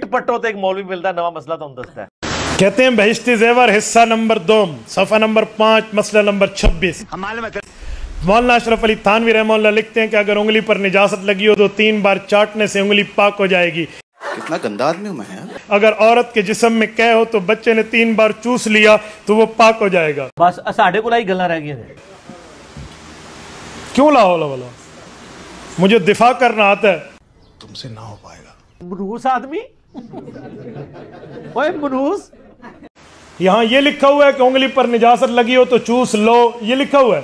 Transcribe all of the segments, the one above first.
पट्टो तो एक मौलवी मिलता है नवा मसला तो दसता है। कहते हैं बहिश्ती ज़ेवर हिस्सा नंबर 2 सफ़ा नंबर 5 मसला नंबर 26। मौलाना अशरफ अली थानवी रहमतुल्लाह लिखते हैं कि अगर उंगली पर निजासत लगी हो तो 3 बार चाटने से उंगली पाक हो जाएगी। कितना गंदा आदमी हूं मैं यार। अगर औरत के जिस्म में कै हो तो बच्चे ने 3 बार चूस लिया तो वो पाक हो जाएगा। बस साढ़े को लाई गल्लां रह गई ने। क्यों लाहौल वाला, मुझे दिफा करना आता है, तुमसे ना हो पाएगा। मनूस आदमी ओए मनूस। यहाँ ये लिखा हुआ है कि उंगली पर निजासत लगी हो तो चूस लो, ये लिखा हुआ है।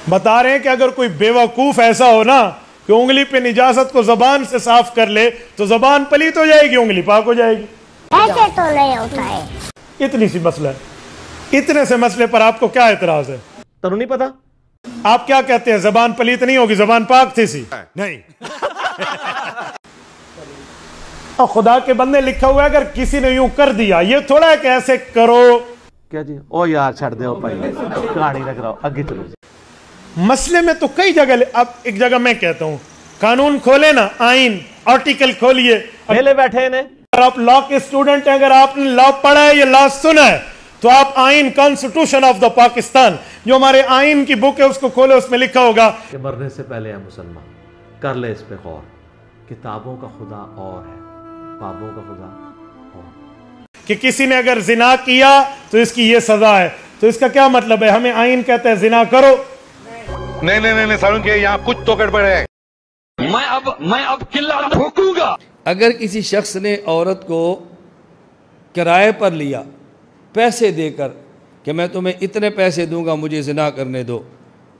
बता रहे हैं कि अगर कोई बेवकूफ ऐसा हो ना कि उंगली पे निजासत को जबान से साफ कर ले तो जबान पलीत हो जाएगी, उंगली पाक हो जाएगी। ऐसे तो नहीं होता है। इतनी सी मसला है। इतने से मसले पर आपको क्या एतराज है? तनु नहीं पता आप क्या कहते हैं, जबान पलीत नहीं होगी, जबान पाक थी सी? नहीं। और खुदा के बंदे लिखा हुआ है अगर किसी ने यूं कर दिया, ये थोड़ा है कि ऐसे करो। क्या जी? ओ यार छड़ दे भाई, कहानी न कराओ, आगे चलो। मसले में तो कई जगह, अब एक जगह मैं कहता हूं कानून खोले ना, आइन आर्टिकल खोलिए, पहले बैठे ने। अगर आप लॉ के स्टूडेंट हैं, अगर आपने लॉ पढ़ा है या लॉ सुना है तो आप आइन कॉन्स्टिट्यूशन ऑफ द पाकिस्तान जो हमारे आइन की बुक है उसको खोले, उसमें लिखा होगा कि मरने से पहले है मुसलमान, कर ले इस पे गौर, किताबों का खुदा और है, बाबों का खुदा और। कि किसी ने अगर जिना किया तो इसकी ये सजा है। तो इसका क्या मतलब है? हमें आइन कहता है जिना करो। नहीं सारुण के यहाँ कुछ तो गड़बड़ है। मैं अब किल्ला ठोकूंगा। अगर किसी शख्स ने औरत को किराए पर लिया पैसे देकर कि मैं तुम्हें इतने पैसे दूंगा मुझे ज़िना करने दो,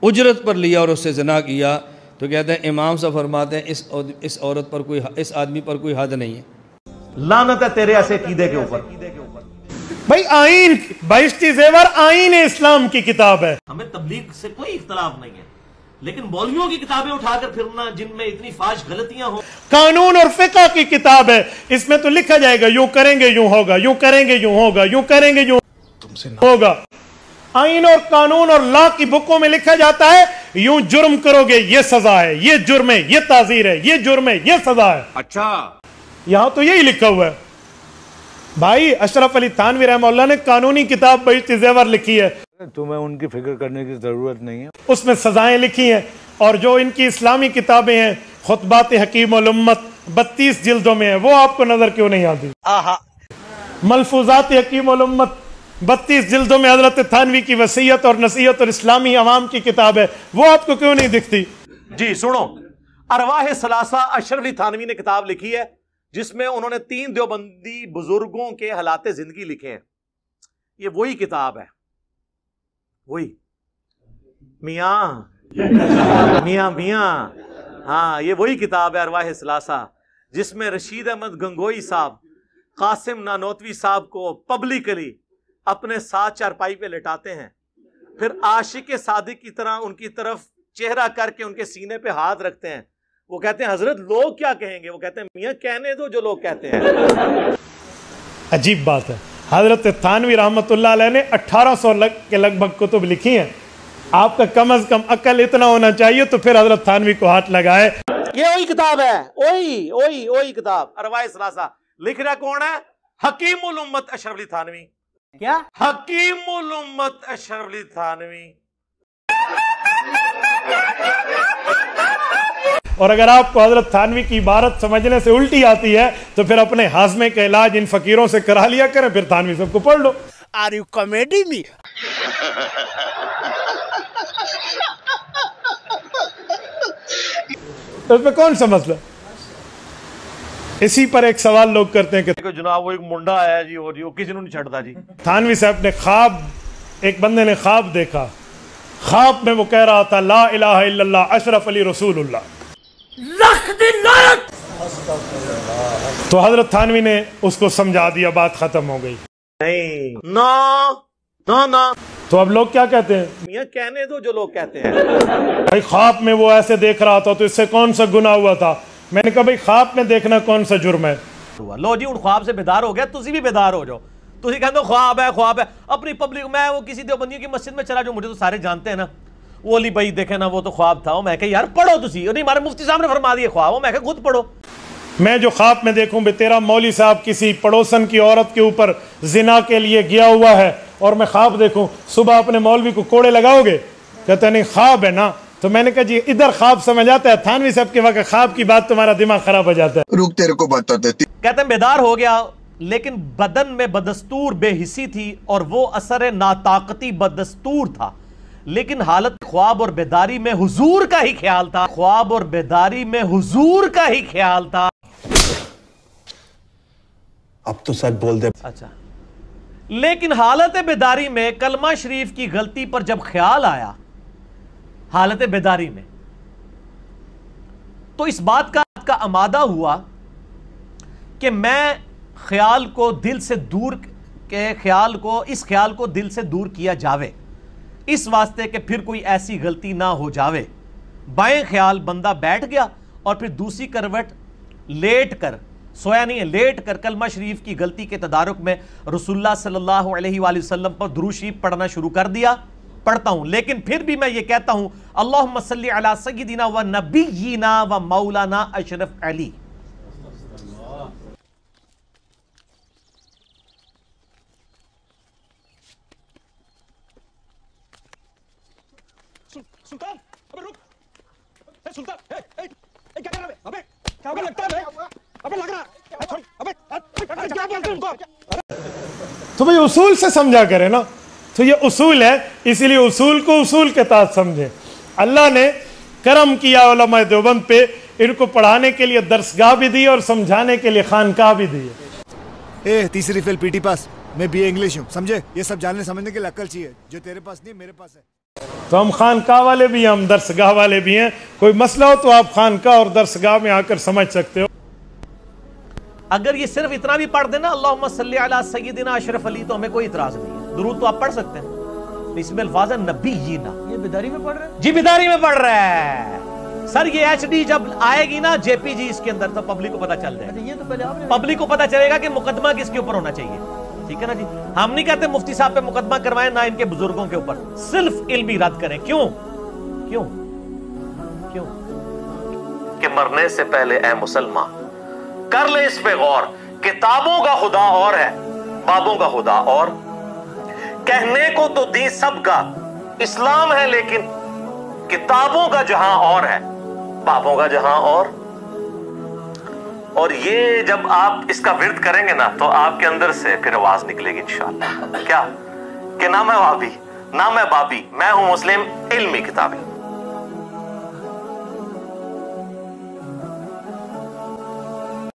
उजरत पर लिया और उससे ज़िना किया, तो कहते हैं इमाम साहब फरमाते हैं इस औरत पर कोई, इस आदमी पर कोई हद नहीं है। लानत है तेरे ऐसे कीदे के ऊपर। भाई आइन बहिश्ती ज़ेवर आइन इस्लाम की किताब है। हमें तबलीग से कोई इख्तलाफ नहीं है, लेकिन मौलवियों की किताबें उठाकर फिरना जिनमें इतनी फाश गलतियां हो। कानून और फिक़ह की किताब है, इसमें तो लिखा जाएगा यूं करेंगे यूं होगा, यूं करेंगे यूं होगा, यूं करेंगे यूं तुमसे होगा। आइन और कानून और लॉ की बुकों में लिखा जाता है यूं जुर्म करोगे ये सजा है, ये जुर्म है, ये ताज़ीर है, ये जुर्म है, ये सजा है। अच्छा, यहां तो यही लिखा हुआ है। भाई अशरफ अली थानवी रहमतुल्लाह ने कानूनी किताब बहिश्ती ज़ेवर लिखी है, तुम्हें उनकी फिक्र करने की जरूरत नहीं है। उसमें सजाएं लिखी हैं। और जो इनकी इस्लामी किताबें हैं खुतबात हकीम उल उम्मत 32 जिल्दों में है, वो आपको नजर क्यों नहीं आती? मलफूजात हकीम उल उम्मत 32 जिल्दों में हजरत थानवी की वसीयत और नसीहत और इस्लामी अवाम की किताब है, वो आपको क्यों नहीं दिखती? जी सुनो, अरवाह सलासा अशरफ अली थानवी ने किताब लिखी है जिसमें उन्होंने 3 देवबंदी बुजुर्गों के हालात जिंदगी लिखे हैं। ये वही किताब है, वही मियाँ हाँ, ये वही किताब है अरवाह सलासा जिसमें रशीद अहमद गंगोई साहब कासिम नानोतवी साहब को पब्लिकली अपने साथ चारपाई पे लेटाते हैं, फिर आशिक सादिक की तरह उनकी तरफ चेहरा करके उनके सीने पे हाथ रखते हैं। वो कहते हैं हजरत लोग क्या कहेंगे? वो कहते हैं मियाँ कहने दो जो लोग कहते हैं। अजीब बात है, हजरत थानवी रहमतुल्लाह अलैह ने 1800 के लगभग कुतुब लिखी हैं। आपका कम अज कम अकल इतना होना चाहिए तो फिर हजरत थानवी को हाथ लगाए। ये वही किताब है, वही किताब अरवाह सलासा। लिख रहा कौन है? हकीमुल उम्मत अशरफ अली थानवी। क्या? हकीमुल उम्मत अशरफ अली थानवी। और अगर आपको हजरत थानवी की इबारत समझने से उल्टी आती है तो फिर अपने हाजमे का इलाज इन फकीरों से करा लिया करें, फिर थानवी सबको पढ़ लो। Are you comedy me? तो इसमें कौन सा मसला? इसी पर एक सवाल लोग करते हैं कि जनाब वो एक मुंडा आया जी और जो किसी ने नहीं छड़ता जी। थानवी साहब ने ख्वाब, एक बंदे ने ख्वाब देखा, ख्वाब में वो कह रहा था ला इलाहा इल्लल्लाह अशरफ अली रसूलुल्लाह। तो हजरत थानवी ने उसको समझा दिया, बात खत्म हो गई। नहीं ना तो अब लोग क्या कहते हैं? मियाँ कहने दो जो लोग कहते हैं। भाई ख्वाब में वो ऐसे देख रहा था तो इससे कौन सा गुनाह हुआ था? मैंने कहा भाई ख्वाब में देखना कौन सा जुर्म है? लो जी, उन ख्वाब से बेदार हो गया, तुसी भी बेदार हो जाओ। तुसी कहते हो ख्वाब है अपनी पब्लिक। मैं वो किसी देवबंदियों की मस्जिद में चला, जो मुझे तो सारे जानते हैं ना, वो अली भाई देखे ना वो तो ख्वाब था। मैं कहा यार पढ़ो तुसी, नहीं हमारे मुफ्ती साहब ने फरमा दिया ख्वाब, मैं कहा खुद पढ़ो। میں جو خواب میں دیکھوں بے تیرا مولوی صاحب کسی پڑوسن کی عورت کے اوپر زنا کے لیے گیا ہوا ہے اور میں خواب دیکھوں صبح اپنے مولوی کو کوڑے لگاؤ گے؟ کہتے نہیں خواب ہے نا. تو میں نے کہا جی ادھر خواب سمجھ آتا ہے, تھانوی صاحب کے وقت خواب کی بات تمہارا دماغ خراب ہو جاتا ہے. رک تیرے کو بتاتے. کہتے ہیں بیدار ہو گیا لیکن بدن میں بدستور بے حسی تھی اور وہ اثر ناطاقتی بدستور تھا, لیکن حالت خواب اور بیداری میں حضور کا ہی خیال تھا. خواب اور بیداری میں حضور کا ہی خیال تھا. अब तो सच बोल दे. اچھا, لیکن حالت بیداری میں کلمہ شریف کی غلطی پر جب خیال آیا حالت بیداری میں, تو اس بات کا آمادہ ہوا کہ میں خیال کو دل سے دور اس خیال کو دل سے دور کیا جاوے, اس واسطے کہ پھر کوئی ایسی غلطی نہ ہو جاوے. بائیں خیال بندہ بیٹھ گیا اور پھر دوسری کروٹ لیٹ کر, سویا نہیں ہے, لیٹ کر کلمہ شریف کی غلطی کے تدارک میں رسول اللہ صلی اللہ علیہ وآلہ وسلم پر درود شریف پڑھنا شروع کر دیا. پڑھتا ہوں لیکن پھر بھی میں یہ کہتا ہوں اللہم صلی علی سیدنا و نبینا و مولانا اشرف علی. سلطان ابے رک, اے سلطان, اے کیا کر رہا ہے ابے, کیا لگتا ہے ابے, لگ رہا ابے کیا بولتے ہیں ان کو. تو بھئی اصول سے سمجھا کرے نا, تو یہ اصول ہے, اسی لیے اصول کو اصول کے تحت سمجھیں. اللہ نے کرم کیا علماء دیوبند پہ, ان کو پڑھانے کے لیے درسگاہ بھی دی اور سمجھانے کے لیے خانقاہ بھی دی. تیسری فیل پی ٹی پاس, میں بی اے انگلش ہوں, سمجھے؟ یہ سب جاننے سمجھنے کے لیے عقل چاہیے جو تیرے پاس نہیں میرے پاس ہے. تو ہم خانقاہ والے بھی ہیں, ہم درسگاہ والے بھی ہیں. کوئی مسئلہ ہو تو آپ خانقاہ اور درسگاہ میں آ کر سمجھ سکتے ہو. اگر یہ صرف اتنا بھی پڑھ دینا اللہم صلی علی سیدنا اشرف علی, تو ہمیں کوئی اعتراض نہیں ہے. درود تو آپ پڑھ سکتے ہیں, اس میں الفاظ ہے نبینا. یہ بیداری میں پڑھ رہے ہیں جی, بیداری میں پڑھ رہا ہے سر. یہ ایچ ڈی جب آئے گی نا جے پی جی اس کے اندر, تو پبلک کو پتا چل جائے گا. پبلک کو پتا چلے گا کہ مقدمہ کس کے اوپر ہونا چاہیے. ٹھیک ہے نا جی. ہم نہیں کہتے مفتی صاحب پہ مقدمہ کروائیں, نہ ان کے بزرگوں کے اوپر, صرف علمی رد کریں. کیوں کیوں کیوں کہ مرنے سے پہلے اے مسلمان کر لے اس پہ غور, کتابوں کا خدا اور ہے, بابوں کا خدا اور. کہنے کو تو دین سب کا اسلام ہے, لیکن کتابوں کا جہاں اور ہے, بابوں کا جہاں اور. اور یہ جب آپ اس کا ورد کریں گے نا, تو آپ کے اندر سے پھر آواز نکلے گی انشاءاللہ. کیا کہ نہ میں وابی نہ میں بابی, میں ہوں مسلم علمی کتابی.